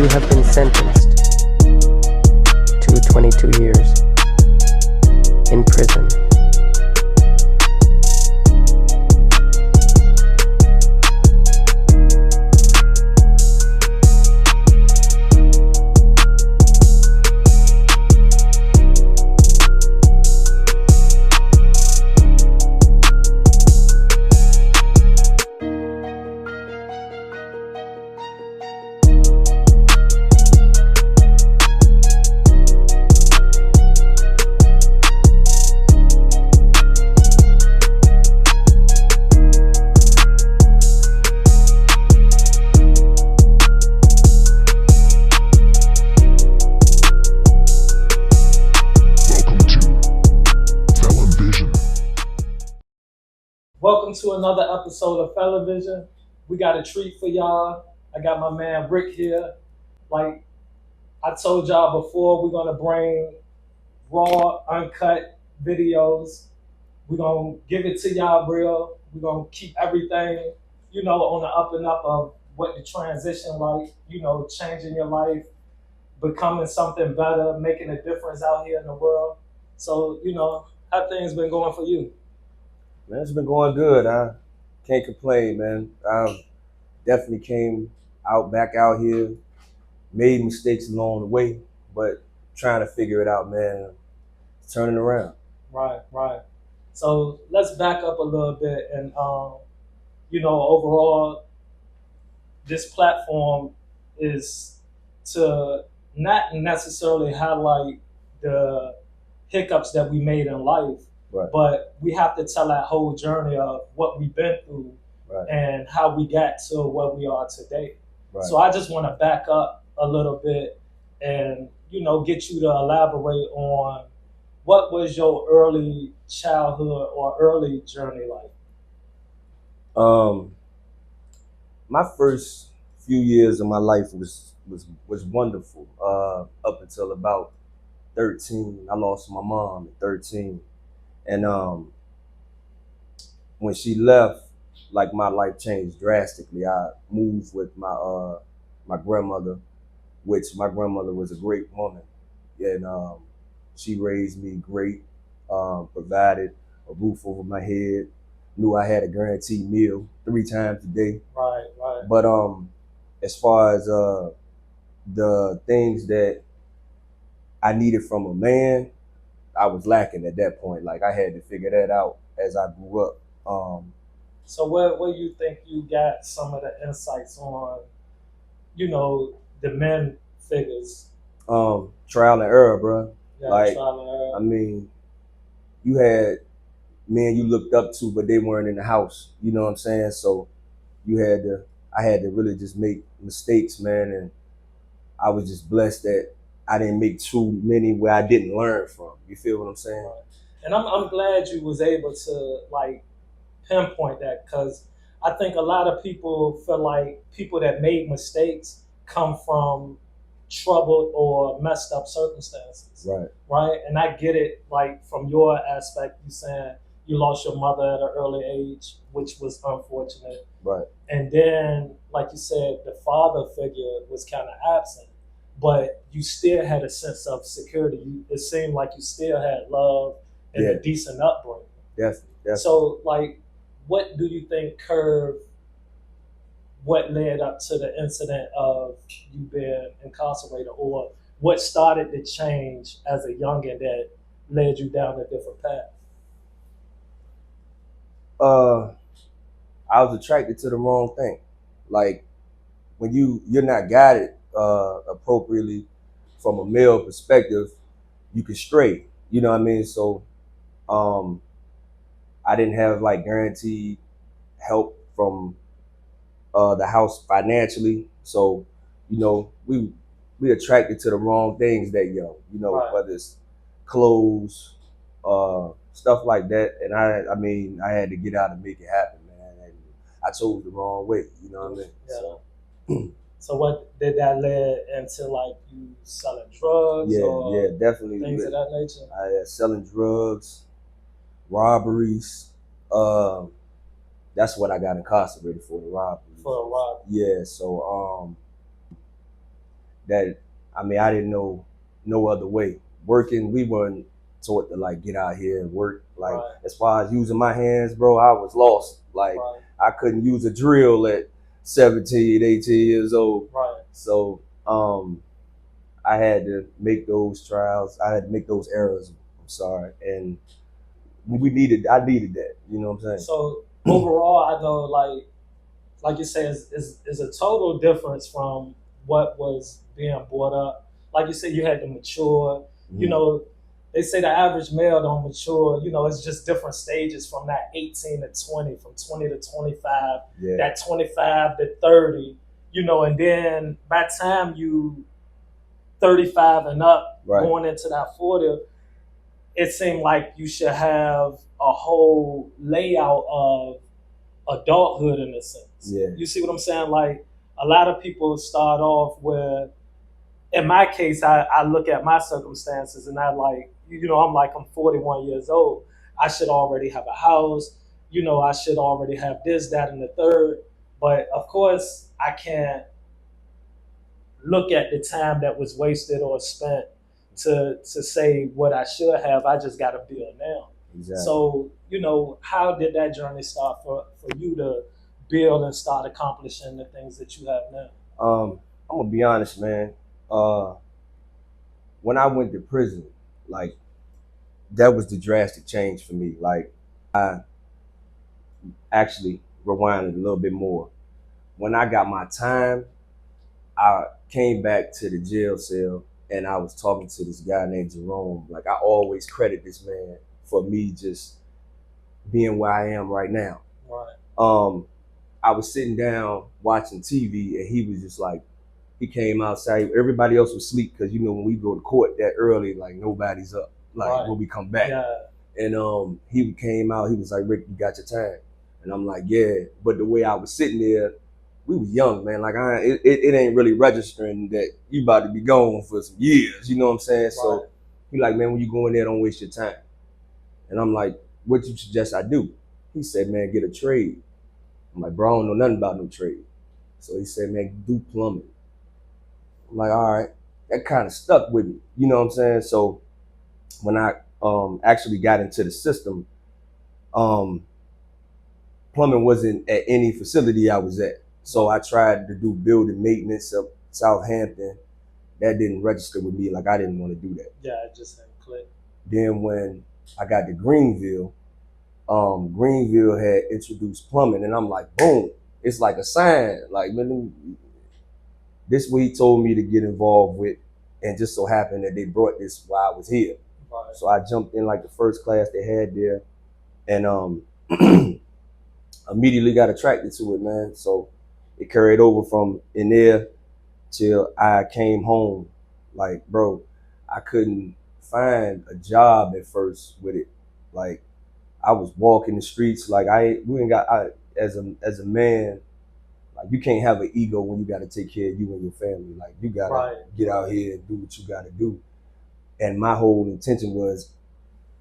You have been sentenced to 22 years in prison. Welcome to another episode of Felonvizion. We got a treat for y'all. I got my man Rick here. Like I told y'all before, we're gonna bring raw, uncut videos. We're gonna give it to y'all real. We're gonna keep everything, on the up and up of what the transition like, changing your life, becoming something better, making a difference out here in the world. So, how things been going for you? Man, it's been going good. I can't complain, man. I've definitely came back out here, made mistakes along the way, but trying to figure it out, man. Turning around. Right. So let's back up a little bit and, overall, this platform is to not necessarily highlight the hiccups that we made in life, Right. but we have to tell that whole journey of what we've been through, Right. and how we got to where we are today. Right. So I just want to back up a little bit and, get you to elaborate on what was your early childhood or early journey like? My first few years of my life was wonderful. Up until about 13, I lost my mom at 13, and when she left, like my life changed drastically. I moved with my grandmother, which my grandmother was a great woman, and she raised me great, provided a roof over my head, knew I had a guaranteed meal 3 times a day. Right. But as far as the things that I needed from a man, I was lacking at that point. Like I had to figure that out as I grew up. So where you think you got some of the insights on, the men figures? Trial and error, bro. Yeah, Like, trial and error. I mean, you had men you looked up to, but they weren't in the house. You know what I'm saying? So I had to really just make mistakes, man. And I was just blessed that I didn't make too many where I didn't learn from. You feel what I'm saying? Right. And I'm glad you was able to like pinpoint that, because I think a lot of people feel like people that made mistakes come from troubled or messed up circumstances. Right. And I get it, like from your aspect, you saying you lost your mother at an early age, which was unfortunate. Right. And then, like you said, the father figure was kind of absent, but you still had a sense of security. It seemed like you still had love and a decent upbringing. Definitely. So, like, what do you think curved what led up to the incident of you being incarcerated, or what started to change as a youngin that led you down a different path? I was attracted to the wrong thing. Like when you're not guided appropriately from a male perspective, you can stray. You know what I mean? So I didn't have like guaranteed help from the house financially. So, we attracted to the wrong things that young, Right. whether it's clothes, stuff like that. And I had to get out and make it happen, man. And I chose the wrong way, you know what I mean? Yeah. So So what did that lead into, like you selling drugs? yeah, definitely. Things of that nature? I had selling drugs, robberies. That's what I got incarcerated for, the robberies. For a robbery. Yeah, so that, I mean, I didn't know no other way. Working, we weren't taught to like get out here and work. Like Right. as far as using my hands, bro, I was lost. Like Right. I couldn't use a drill at 17, 18 years old. Right. So I had to make those trials. I had to make those errors. I'm sorry, and I needed that. You know what I'm saying? So overall, I know like you say, is a total difference from what was being brought up. Like you said, you had to mature. You know, they say the average male don't mature. You know, it's just different stages from that 18 to 20, from 20 to 25, Yeah. that 25 to 30. You know, and then by the time you 35 and up, Right. going into that 40, it seemed like you should have a whole layout of adulthood in a sense. Yeah. You see what I'm saying? Like a lot of people start off with, in my case, I look at my circumstances and I like, you know, I'm 41 years old. I should already have a house. You know, I should already have this, that, and the third. But of course, I can't look at the time that was wasted or spent to say what I should have. I just got to build now. Exactly. So, you know, how did that journey start for you to build and start accomplishing the things that you have now? I'm gonna be honest, man. When I went to prison, like that was the drastic change for me. Like I actually rewinded a little bit more. When I got my time, I came back to the jail cell and I was talking to this guy named Jerome. Like I always credit this man for me just being where I am right now. Right. I was sitting down watching TV and he was just like, he came outside. Everybody else was asleep because you know when we go to court that early, like nobody's up. Like Right. when we come back. Yeah. And he came out. He was like, "Rick, you got your time?" And I'm like, "Yeah." But the way I was sitting there, we was young, man. Like it ain't really registering that you about to be gone for some years. You know what I'm saying? Right. So he like, "Man, when you go in there, don't waste your time." And I'm like, "What you suggest I do?" He said, "Man, get a trade." I'm like, "Bro, I don't know nothing about no trade." So he said, "Man, do plumbing." I'm like, "All right." That kind of stuck with me. You know what I'm saying? So when I actually got into the system, plumbing wasn't at any facility I was at. So I tried to do building maintenance of Southampton. That didn't register with me. Like I didn't want to do that. Yeah, it just didn't click. Then when I got to Greenville, Greenville had introduced plumbing, and I'm like, boom, it's like a sign. Like, man, this what he told me to get involved with, and just so happened that they brought this while I was here. Right. So I jumped in like the first class they had there, and immediately got attracted to it, man. So it carried over from in there till I came home. Like, bro, I couldn't find a job at first with it. Like, I was walking the streets. Like, as a man, like you can't have an ego when you got to take care of you and your family. Like, you gotta Right. get out here and do what you gotta do. And my whole intention was,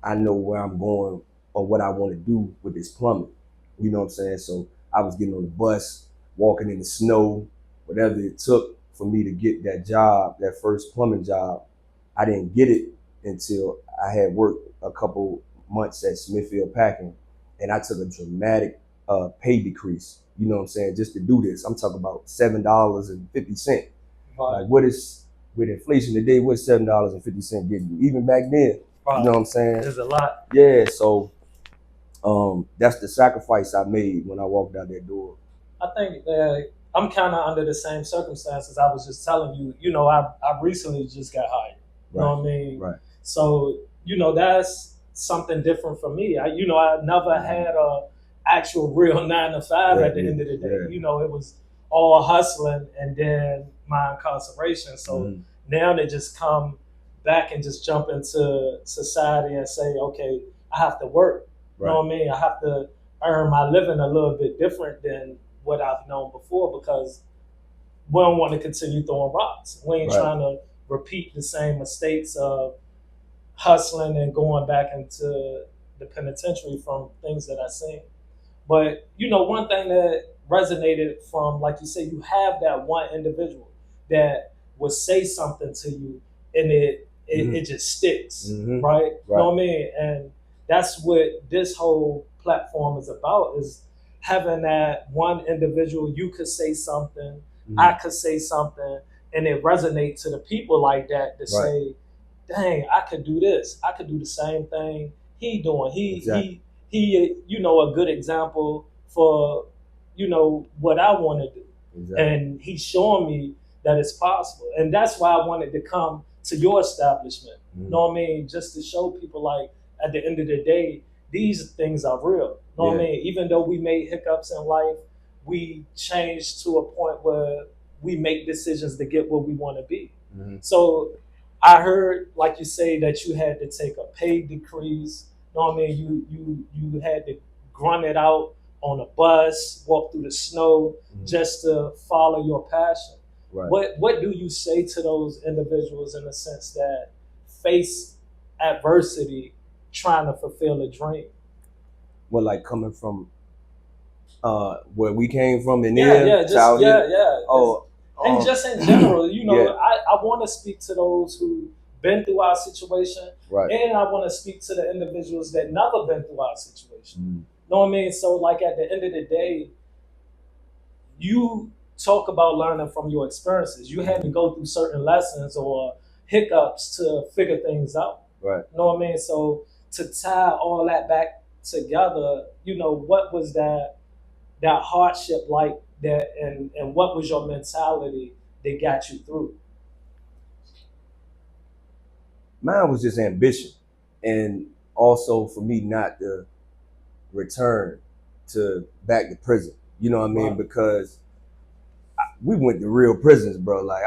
I know where I'm going or what I want to do with this plumbing. You know what I'm saying? So I was getting on the bus, walking in the snow, whatever it took for me to get that job, that first plumbing job. I didn't get it until I had worked a couple months at Smithfield Packing, and I took a dramatic pay decrease. You know what I'm saying? Just to do this, I'm talking about $7.50. Right. Like, what is with inflation today? What's $7.50 getting you? Even back then, Right. you know what I'm saying? There's a lot. Yeah. So that's the sacrifice I made when I walked out that door. I think that I'm kind of under the same circumstances. I was just telling you, you know, I recently just got hired. You know what I mean? Right. So, you know, that's something different for me. I never had a actual real 9 to 5 at the end of the day. Yeah. You know, it was all hustling and then my incarceration. So now they just come back and just jump into society and say, okay, I have to work. You know what I mean? I have to earn my living a little bit different than what I've known before because we don't want to continue throwing rocks. We ain't trying to repeat the same mistakes of hustling and going back into the penitentiary from things that I've seen. But, you know, one thing that resonated from, like you said, you have that one individual that will say something to you, and it just sticks, right? You know what I mean? And that's what this whole platform is about, is having that one individual. You could say something, I could say something, and it resonates to the people like that to say, dang, I could do this. I could do the same thing he doing. He you know, a good example for, you know, what I want to do. And he's showing me that it's possible. And that's why I wanted to come to your establishment. You know what I mean? Just to show people, like, at the end of the day, these things are real. You know what I mean? Even though we made hiccups in life, we changed to a point where we make decisions to get where we want to be. So I heard, like you say, that you had to take a pay decrease. You know what I mean? You had to grunt it out on a bus, walk through the snow, just to follow your passion. What do you say to those individuals in the sense that face adversity trying to fulfill a dream? Well, like coming from where we came from in there, and just in general, you know, I want to speak to those who been through our situation, and I want to speak to the individuals that never been through our situation. You know what I mean? So, like, at the end of the day, you talk about learning from your experiences. You had to go through certain lessons or hiccups to figure things out. You know what I mean? So to tie all that back together, you know, what was that hardship like, that, and what was your mentality that got you through? Mine was just ambition, and also for me not to return back to prison. You know what I mean? Because we went to real prisons, bro. Like,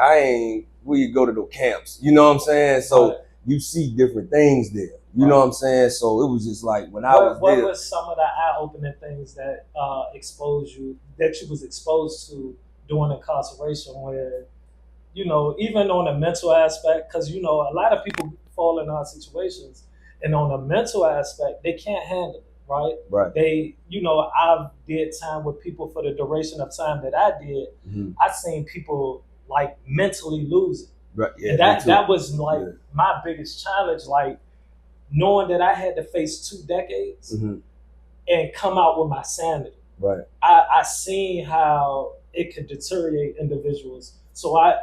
we go to the camps. You know what I'm saying? So you see different things there. You know what I'm saying? So it was just like when I was there. What was some of the eye-opening things that you was exposed to during incarceration, where, you know, even on a mental aspect, because, you know, a lot of people fall in our situations, and on a mental aspect, they can't handle it. They, you know, I've did time with people for the duration of time that I did. I've seen people, like, mentally lose it. And that was like my biggest challenge, like, knowing that I had to face 2 decades and come out with my sanity. I seen how it could deteriorate individuals. So I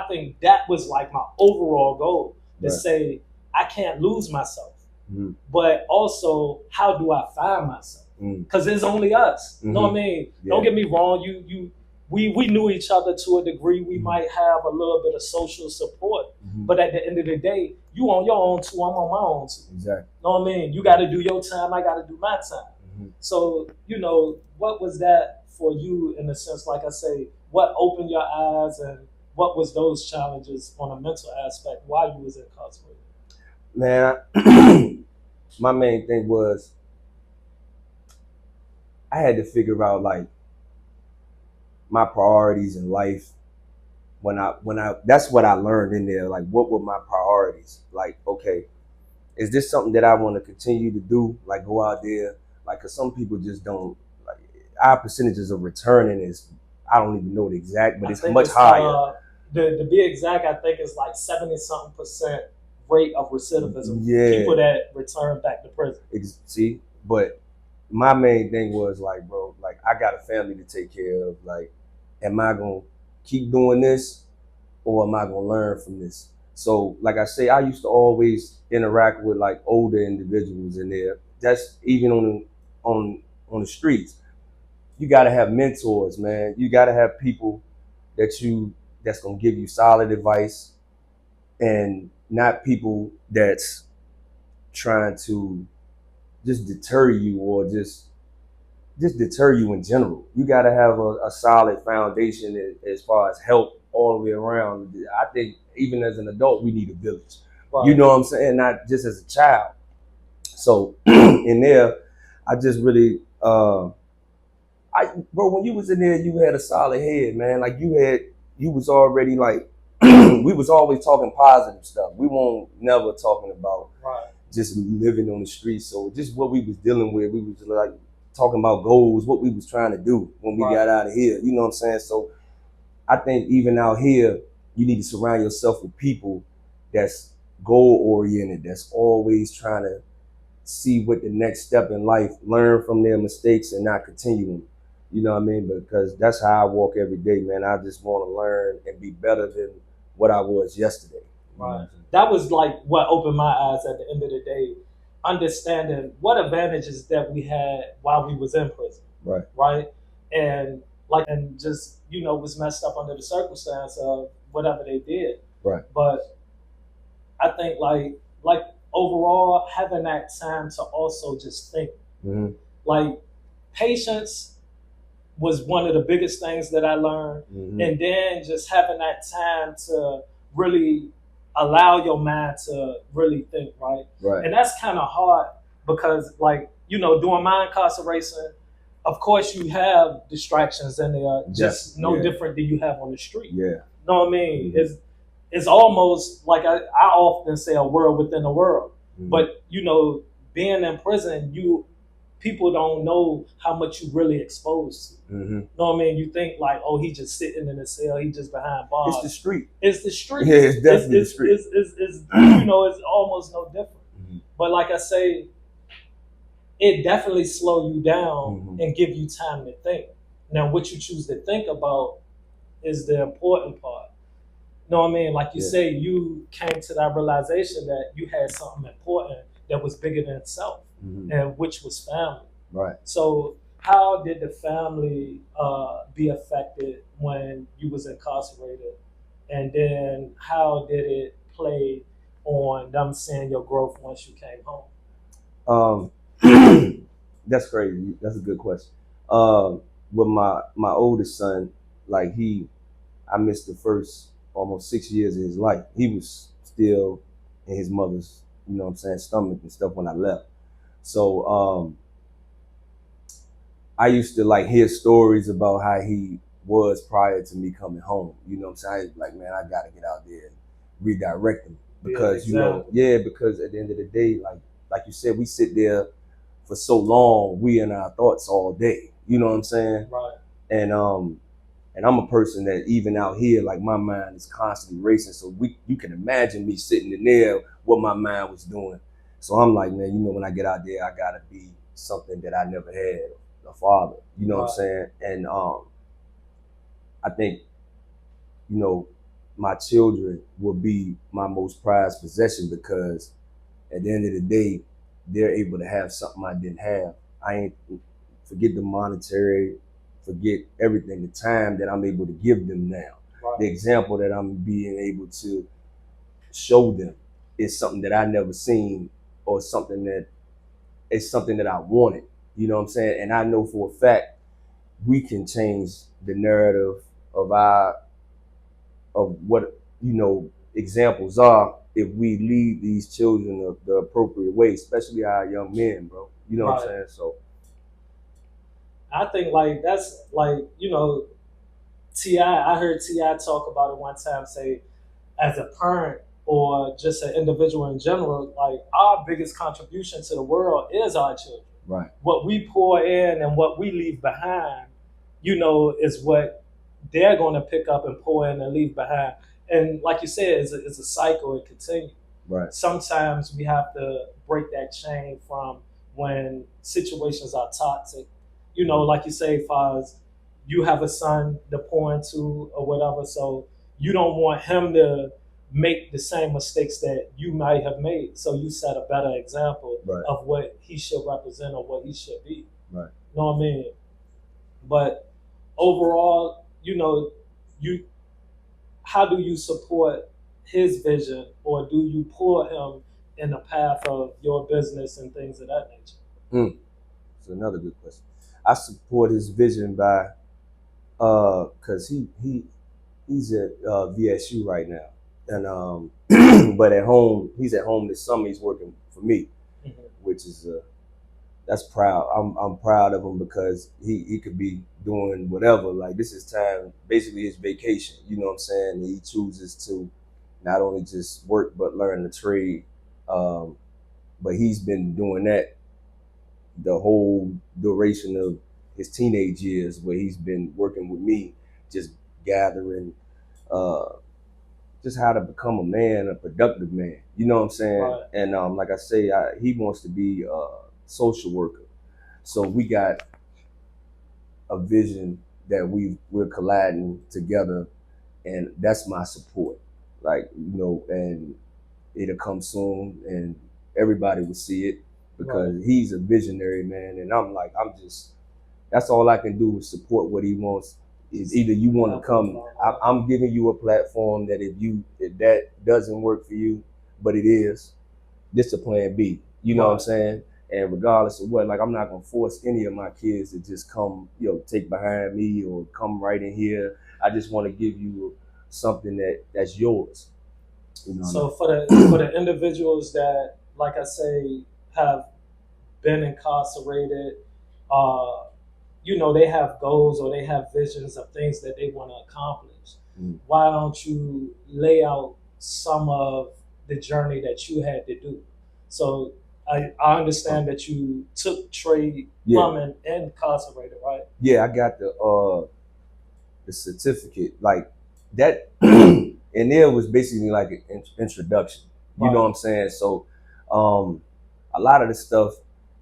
think that was like my overall goal, to say I can't lose myself. But also, how do I find myself? Because it's only us. You know what I mean? Don't get me wrong. We knew each other to a degree. We might have a little bit of social support, but at the end of the day, you on your own too. I'm on my own too. Exactly. You know what I mean? You got to do your time. I got to do my time. So, you know, what was that for you, in a sense? Like I say, what opened your eyes, and what was those challenges on a mental aspect while you was incarcerated? Man, my main thing was I had to figure out, like, my priorities in life. When I that's what I learned in there. Like, what were my priorities? Like, okay, is this something that I want to continue to do? Like, go out there, like, cause some people just don't, like, our percentages of returning is, I don't even know the exact, but it's much higher. To be exact, I think it's like 70-something% rate of recidivism. People that return back to prison. See, but my main thing was, like, bro, like, I got a family to take care of. Like, am I gonna keep doing this, or am I gonna learn from this? So, like I say, I used to always interact with, like, older individuals in there. That's even on the streets. You gotta have mentors, man. You gotta have people that's gonna give you solid advice, and not people that's trying to just deter you, or just deter you in general. You got to have a solid foundation as far as help all the way around. I think even as an adult, we need a village. You know what I'm saying? Not just as a child. So in there, I just really, bro, when you was in there, you had a solid head, man. Like, you was already, like, we was always talking positive stuff. We won't never talking about just living on the streets. So just what we was dealing with, we was like talking about goals, what we was trying to do when we got out of here. You know what I'm saying? So I think even out here, you need to surround yourself with people that's goal oriented, that's always trying to see what the next step in life, learn from their mistakes and not continue them. You know what I mean? Because that's how I walk every day, man. I just want to learn and be better than what I was yesterday. Right. That was like what opened my eyes at the end of the day, understanding what advantages that we had while we was in prison. Right. Right. And and just, was messed up under the circumstance of whatever they did. Right. But I think like overall having that time to also just think. Mm-hmm. Like patience was one of the biggest things that I learned. Mm-hmm. And then just having that time to really allow your mind to really think, right? Right. And that's kind of hard because, during my incarceration, of course you have distractions and they are just no different than you have on the street. Yeah. You know what I mean? Mm-hmm. It's almost like I often say a world within a world. Mm-hmm. But, being in prison, people don't know how much you really exposed to. Mm-hmm. You know what I mean? You think like, oh, he just sitting in a cell, he just behind bars. It's the street. It's the street. Yeah, it's definitely the street. It's almost no different. Mm-hmm. But like I say, it definitely slow you down and give you time to think. Now, what you choose to think about is the important part. You know what I mean? Like you say, you came to that realization that you had something important that was bigger than itself, and which was family. Right. So how did the family be affected when you was incarcerated? And then how did it play on them seeing your growth once you came home? That's crazy. That's a good question. With my oldest son, I missed the first almost 6 years of his life. He was still in his mother's, stomach and stuff when I left. So I used to hear stories about how he was prior to me coming home. You know what I'm saying? I was like, man, I gotta get out there and redirect him. Because because at the end of the day, like you said, we sit there for so long, we in our thoughts all day. You know what I'm saying? Right. And I'm a person that even out here, my mind is constantly racing. So you can imagine me sitting in there, what my mind was doing. So I'm like, man, when I get out there, I gotta be something that I never had, a father. You know what I'm saying? And I think, my children will be my most prized possession because at the end of the day, they're able to have something I didn't have. I ain't forget the monetary, forget everything, the time that I'm able to give them now. Right. The example that I'm being able to show them is something that I never seen or something that I wanted. You know what I'm saying? And I know for a fact we can change the narrative of what examples are if we lead these children the appropriate way, especially our young men, bro. You know what I'm saying? So I think that's T.I. I heard T.I. talk about it one time, say as a parent or just an individual in general, our biggest contribution to the world is our children. Right. What we pour in and what we leave behind, is what they're going to pick up and pour in and leave behind. And like you said, it's a cycle. It continues. Right. Sometimes we have to break that chain from when situations are toxic. Like you say, Faz, you have a son to pour into or whatever, so you don't want him to make the same mistakes that you might have made. So you set a better example of what he should represent or what he should be. Right. You know what I mean? But overall, how do you support his vision, or do you pull him in the path of your business and things of that nature? It's another good question. I support his vision by because he's at VSU right now, and but he's at home this summer. He's working for me, which is that's proud. I'm proud of him because he could be doing whatever. This is time, basically his vacation. You know what I'm saying? He chooses to not only just work but learn the trade. But he's been doing that the whole duration of his teenage years, where he's been working with me, just gathering just how to become a man, a productive man. You know what I'm saying? Right. And like I say, he wants to be a social worker. So we got a vision that we're colliding together, and that's my support. Like, and it'll come soon, and everybody will see it because he's a visionary, man. And I'm just, that's all I can do is support what he wants. Is either you want to come, I'm giving you a platform that if that doesn't work for you, but it is, this a plan B. You know what I'm saying? And regardless of what, like, I'm not gonna force any of my kids to just come, take behind me or come right in here. I just want to give you something that's yours. So for the individuals that, like I say, have been incarcerated, they have goals or they have visions of things that they want to accomplish. Why don't you lay out some of the journey that you had to do? So I understand that you took trade plumbing and incarcerated, right? Yeah, I got the certificate, like that, and there was basically like an introduction. You know what I'm saying? So, a lot of the stuff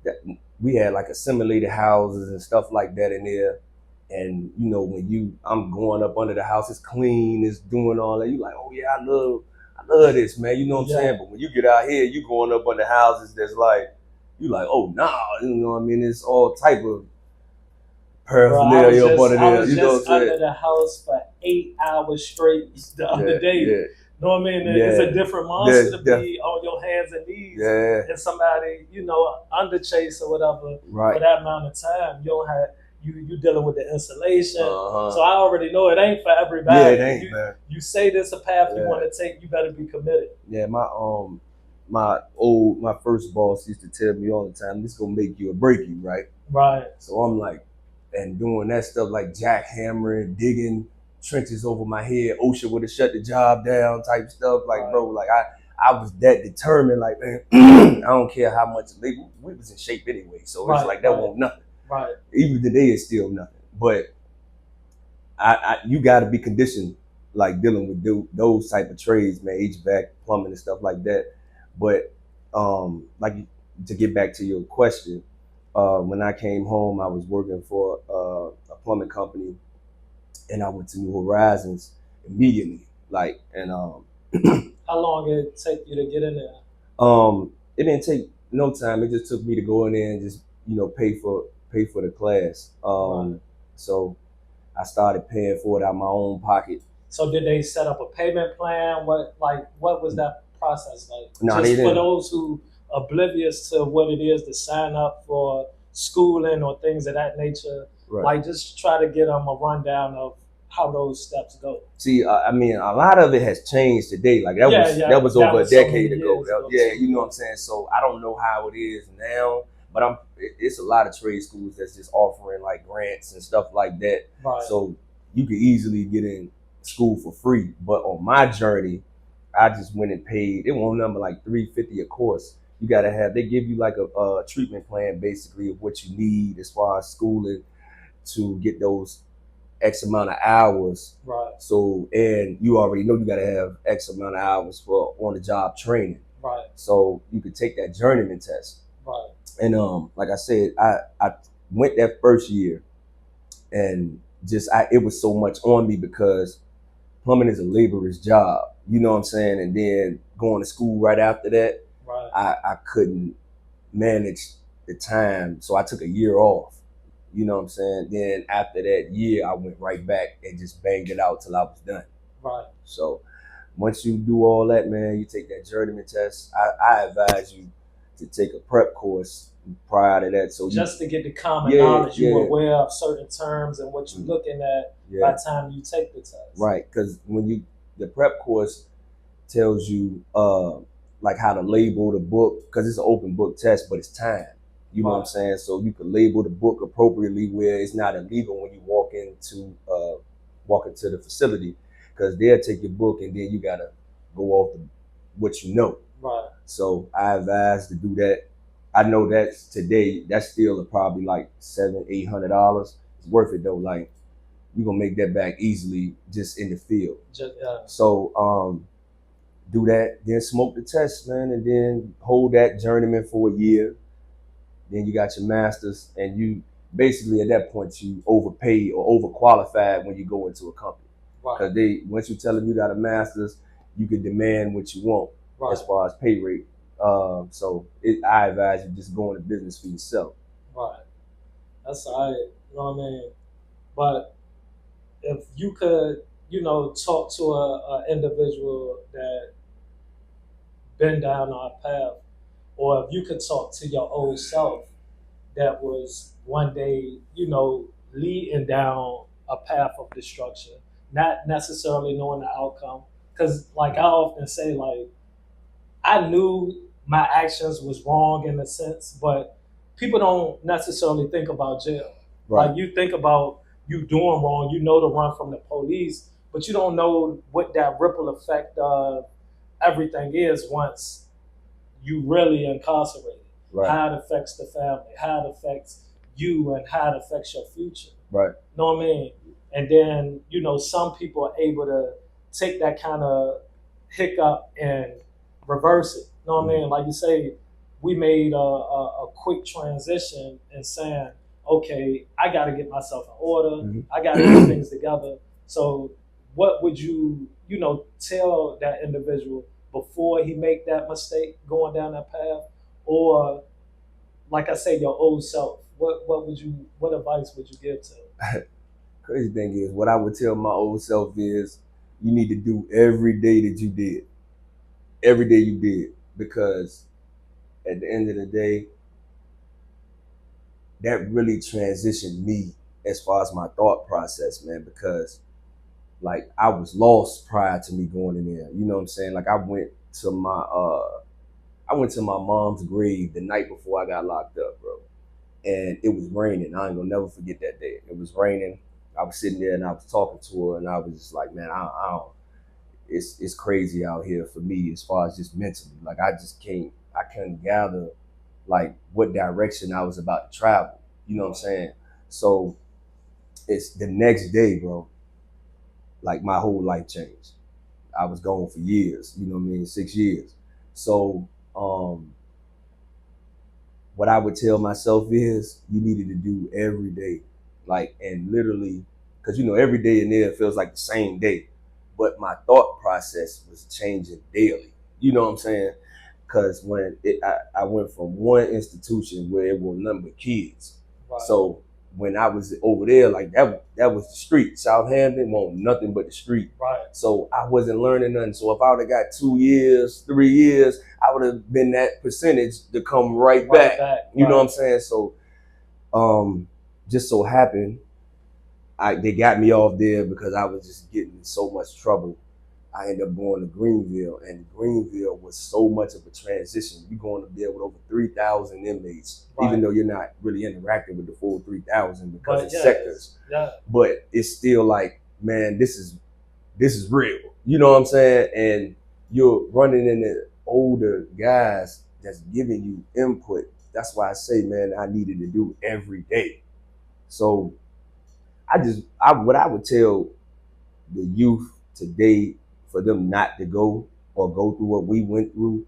that we had, like assimilated houses and stuff like that in there. And when I'm going up under the house, it's clean, it's doing all that. You like, oh yeah, I love this, man. You know what I'm saying? But when you get out here, you going up under houses that's like, you like, oh nah, you know what I mean? It's all type of paraphernalia up under there. I was just under the house for 8 hours straight the other day. You know what I mean? It's a different monster to be on your hands and knees and somebody, under chase or whatever for that amount of time. You don't have you dealing with the insulation. So I already know it ain't for everybody. Yeah, it ain't, man. You say this a path you want to take, you better be committed. Yeah, my first boss used to tell me all the time, this gonna make you or break you, right? Right. So I'm like, and doing that stuff like jackhammering, digging trenches over my head, OSHA would have shut the job down type stuff. Like, bro, like I was that determined, like, man, I don't care how much, we was in shape anyway. So it's like, that won't nothing. Right. Even today it's still nothing. But you gotta be conditioned, like dealing with those type of trades, man, HVAC, plumbing and stuff like that. But like, to get back to your question, when I came home, I was working for a plumbing company, and I went to New Horizons immediately. Like, and how long did it take you to get in there? It didn't take no time. It just took me to go in there and just pay for the class. So I started paying for it out of my own pocket. So did they set up a payment plan? What was that process like? No, just for those who oblivious to what it is to sign up for schooling or things of that nature, like, just try to get them a rundown of how those steps go. See, I mean, a lot of it has changed today. Like, that was over a decade ago. Yeah, you know what I'm saying? So I don't know how it is now, but it's a lot of trade schools that's just offering like grants and stuff like that. Right. So you could easily get in school for free. But on my journey, I just went and paid. It won't number like $350 a course. You gotta have, they give you like a treatment plan basically of what you need as far as schooling to get those X amount of hours. Right. So, and you already know you gotta have X amount of hours for on the job training. Right. So you could take that journeyman test. Right. And like I said, I went that first year, and just it was so much on me because plumbing is a laborer's job. You know what I'm saying? And then going to school right after that, I couldn't manage the time. So I took a year off. You know what I'm saying? Then after that year, I went right back and just banged it out till I was done. Right. So once you do all that, man, you take that journeyman test. I advise you to take a prep course prior to that. So just to get the common knowledge, you're aware of certain terms and what you're looking at by the time you take the test. Right, because when the prep course tells you like how to label the book, because it's an open book test, but it's timed. You know what I'm saying? So you can label the book appropriately where it's not illegal when you walk into the facility, because they'll take your book and then you gotta go off what you know. Right. So I advise to do that. I know that today that's still probably like $700-800. It's worth it though. Like, you're gonna make that back easily just in the field. Yeah. So do that, then smoke the test, man, and then hold that journeyman for a year. Then you got your masters, and you basically at that point you overpay or overqualified when you go into a company. Because once you tell them you got a master's, you can demand what you want as far as pay rate. I advise you just go into business for yourself. Right. That's all right. You know what I mean? But if you could, talk to a individual that been down our path, or if you could talk to your old self that was one day, leading down a path of destruction, not necessarily knowing the outcome. Because, like I often say, like, I knew my actions was wrong in a sense, but people don't necessarily think about jail. Right. Like, you think about you doing wrong, to run from the police, but you don't know what that ripple effect of everything is once you really incarcerated. Right. How it affects the family, how it affects you, and how it affects your future. Right. Know what I mean? And then, some people are able to take that kind of hiccup and reverse it. Know what I mean? Like you say, we made a quick transition in saying, okay, I got to get myself in order. I got to get things together. So what would you, tell that individual before he make that mistake going down that path? Or, like I say, your old self, what advice would you give to him? Crazy thing is, what I would tell my old self is, you need to do every day that you did. Every day you did. Because at the end of the day, that really transitioned me as far as my thought process, man, because like I was lost prior to me going in there. You know what I'm saying? Like I went to my mom's grave the night before I got locked up, bro. And it was raining. I ain't gonna never forget that day. It was raining. I was sitting there and I was talking to her, and I was just like, man, I don't, it's crazy out here for me as far as just mentally. Like I couldn't gather like what direction I was about to travel. You know what I'm saying? So it's the next day, bro, like my whole life changed. I was gone for years, 6 years. So what I would tell myself is you needed to do every day. Like, and literally, because every day in there feels like the same day. But my thought process was changing daily. You know what I'm saying? Because I went from one institution where it was nothing but kids. Right. So when I was over there, like that was the street. Southampton won't nothing but the street. Right. So I wasn't learning nothing. So if I would have got 2 years, 3 years, I would have been that percentage to come right back. You know what I'm saying? So just so happened, they got me off there because I was just getting in so much trouble. I ended up going to Greenville, and Greenville was so much of a transition. You're going to there with over 3,000 inmates, even though you're not really interacting with the full 3,000 because it's sectors. Yeah. But it's still like, man, this is real. You know what I'm saying? And you're running into older guys that's giving you input. That's why I say, man, I needed to do every day. So what I would tell the youth today for them not to go or go through what we went through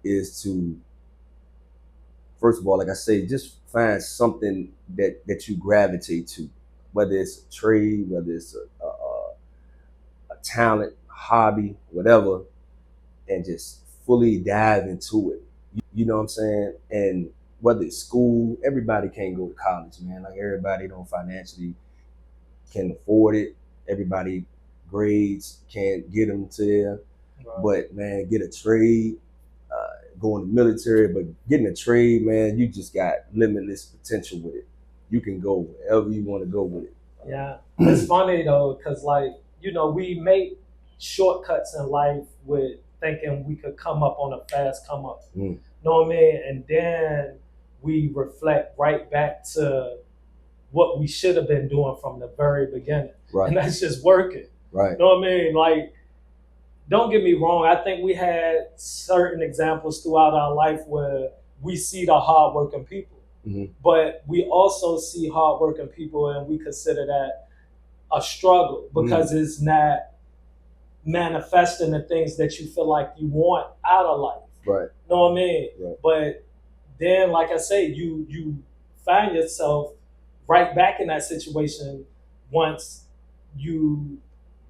is to, first of all, like I say, just find something that you gravitate to, whether it's a trade, whether it's a talent, hobby, whatever, and just fully dive into it. You know what I'm saying? And whether it's school, everybody can't go to college, man. Like everybody don't financially can afford it. Everybody grades can't get them to there. Right. But man, get a trade, go in the military, but getting a trade, man, you just got limitless potential with it. You can go wherever you want to go with it. Yeah, it's funny though, because we make shortcuts in life with thinking we could come up on a fast come up. Know what I mean? And then we reflect right back to what we should have been doing from the very beginning. Right. And that's just working. Right. Know what I mean? Like, don't get me wrong. I think we had certain examples throughout our life where we see the hardworking people. But we also see hardworking people, and we consider that a struggle because it's not manifesting the things that you feel like you want out of life. Right. Know what I mean? Right. But then, like I say, you find yourself right back in that situation once you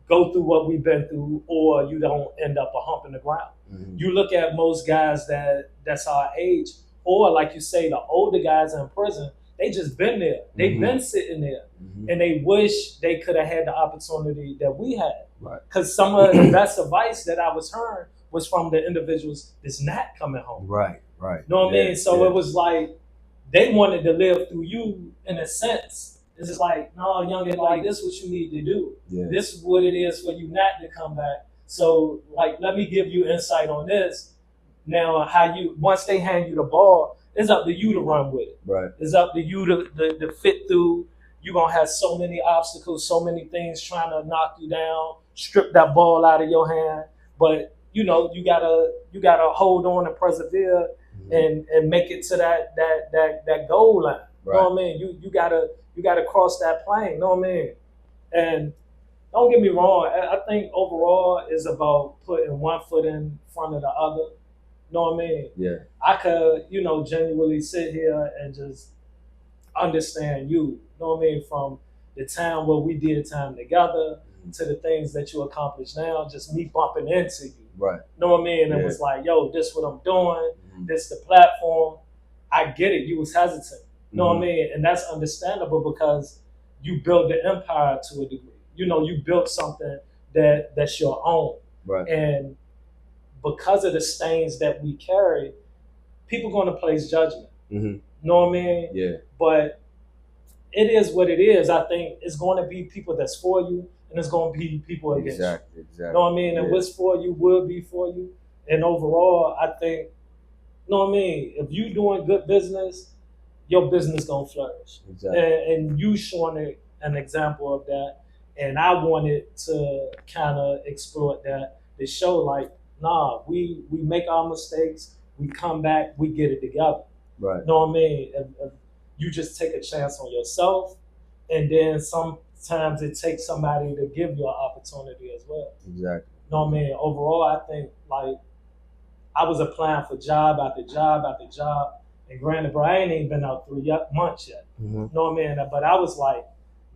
go through what we've been through, or you don't end up a hump in the ground. You look at most guys that's our age, or like you say, the older guys in prison, they just been there. They've been sitting there, and they wish they could have had the opportunity that we had. Right. Because some of the best advice that I was hearing was from the individuals that's not coming home. Right. Right. Know what I mean? So it was like they wanted to live through you in a sense. It's just like, no, youngin, like this is what you need to do. Yeah. This is what it is for you not to come back. So like, let me give you insight on this. Now, how you, once they hand you the ball, it's up to you to run with it. Right. It's up to you to fit through. You're going to have so many obstacles, so many things trying to knock you down, strip that ball out of your hand. But, you know, you gotta hold on and persevere and make it to that goal line. Right. You know what I mean? You gotta cross that plane. You know what I mean? And don't get me wrong. I think overall is about putting one foot in front of the other. You know what I mean? Yeah. I could, genuinely sit here and just understand you. You know what I mean? From the time where we did time together to the things that you accomplish now, just me bumping into you. Right. You know what I mean? And it was like, yo, this what I'm doing. This the platform. I get it. You was hesitant. You know what I mean? And that's understandable because you built the empire to a degree. You built something that's your own. Right. And because of the stains that we carry, people going to place judgment. You know what I mean? Yeah. But it is what it is. I think it's going to be people that's for you, and it's going to be people against you. Exactly. You know what I mean? And what's for you will be for you. And overall, I think, you know what I mean? If you doing good business, your business going to flourish. Exactly. And you showing an example of that. And I wanted to kind of exploit that to show like, nah, we make our mistakes, we come back, we get it together. Right. You know what I mean? If you just take a chance on yourself, and then sometimes it takes somebody to give you an opportunity as well. Exactly. You know what I mean? Overall, I think like I was applying for job after job after job, and granted, bro, I ain't even been out 3 months yet. You know what I mean? But I was like,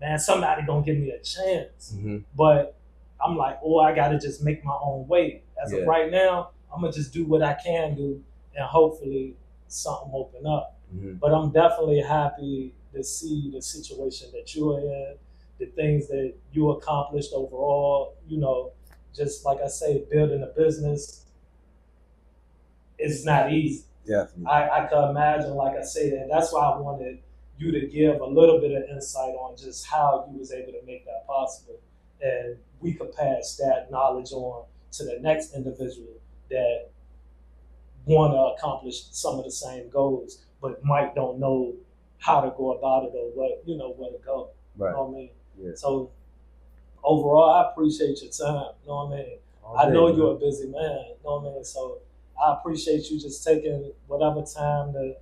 man, somebody gonna give me a chance. But I'm like, oh, I gotta just make my own way. As of right now, I'm gonna just do what I can do, and hopefully something open up. But I'm definitely happy to see the situation that you're in, the things that you accomplished overall. Just like I say, building a business is not easy. Definitely. I could imagine, like I say, and that's why I wanted you to give a little bit of insight on just how you was able to make that possible. And we could pass that knowledge on to the next individual that want to accomplish some of the same goals, but might don't know how to go about it or where to go. Right. You know what I mean? Yeah. So overall, I appreciate your time. You know what I mean? I know you're a busy man. You know what I mean? So I appreciate you just taking whatever time to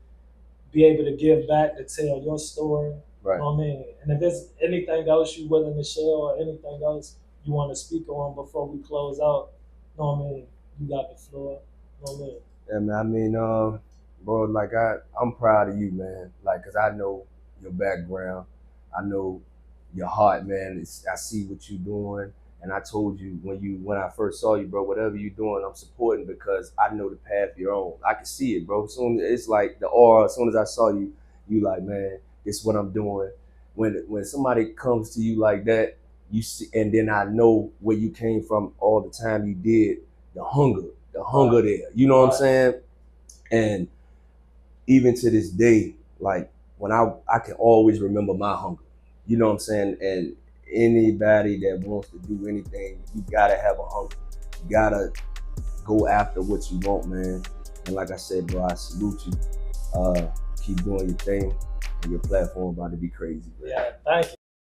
be able to give back, to tell your story. Right. You know what I mean? And if there's anything else you're willing to share or anything else you want to speak on before we close out, you know what I mean? You got the floor. You know what I mean? Yeah, man. I mean, bro, like I'm proud of you, man. Like, cause I know your background, I know your heart, man. I see what you're doing, and I told you when I first saw you, bro. Whatever you're doing, I'm supporting because I know the path you're on. I can see it, bro. Soon it's like the aura. As soon as I saw you, you like, man, this is what I'm doing. When somebody comes to you like that, you see, and then I know where you came from all the time you did the hunger there. You know what I'm saying? And even to this day, like when I can always remember my hunger. You know what I'm saying? And anybody that wants to do anything, you gotta have a hunger. You gotta go after what you want, man. And like I said, bro, I salute you. Keep doing your thing, and your platform about to be crazy, bro. Yeah, thank you.